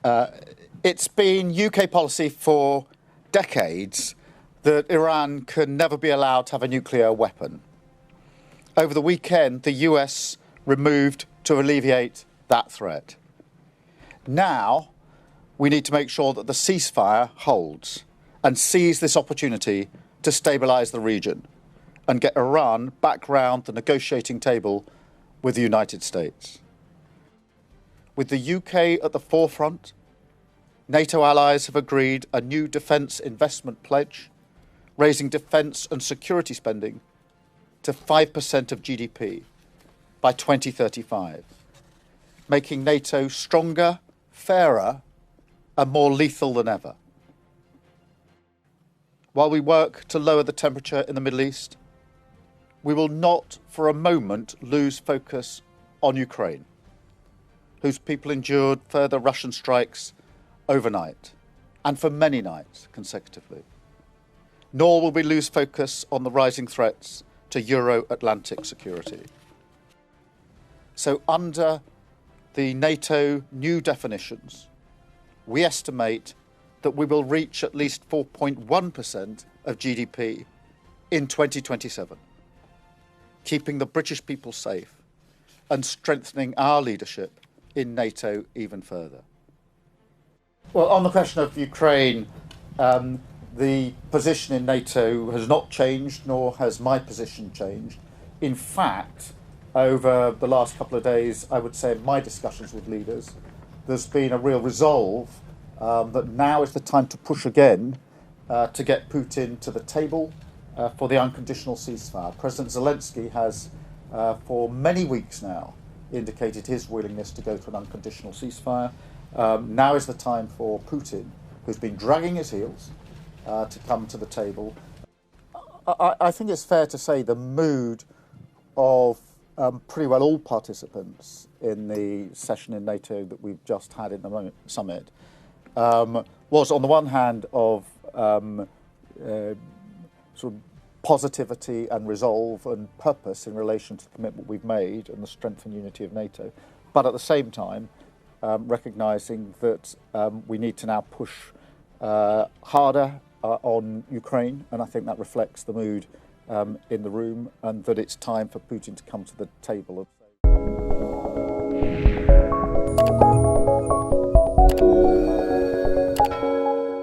It's been UK policy for decades that Iran can never be allowed to have a nuclear weapon. Over the weekend, the US removed to alleviate that threat. Now, we need to make sure that the ceasefire holds and seize this opportunity to stabilise the region and get Iran back round the negotiating table with the United States. With the UK at the forefront, NATO allies have agreed a new defence investment pledge, raising defence and security spending to 5% of GDP by 2035, making NATO stronger, fairer, and more lethal than ever. While we work to lower the temperature in the Middle East, we will not for a moment lose focus on Ukraine, whose people endured further Russian strikes overnight and for many nights consecutively. Nor will we lose focus on the rising threats to Euro-Atlantic security. So under the NATO new definitions, we estimate that we will reach at least 4.1% of GDP in 2027, keeping the British people safe and strengthening our leadership in NATO even further. Well, on the question of Ukraine, the position in NATO has not changed, nor has my position changed. In fact, over the last couple of days, I would say in my discussions with leaders, there's been a real resolve that now is the time to push again to get Putin to the table for the unconditional ceasefire. President Zelensky has, for many weeks now, indicated his willingness to go to an unconditional ceasefire. Now is the time for Putin, who's been dragging his heels, to come to the table. I think it's fair to say the mood of pretty well all participants in the session in NATO that we've just had in the summit was, on the one hand, of sort of positivity and resolve and purpose in relation to the commitment we've made and the strength and unity of NATO, but at the same time recognising that we need to now push harder on Ukraine, and I think that reflects the mood in the room, and that it's time for Putin to come to the table.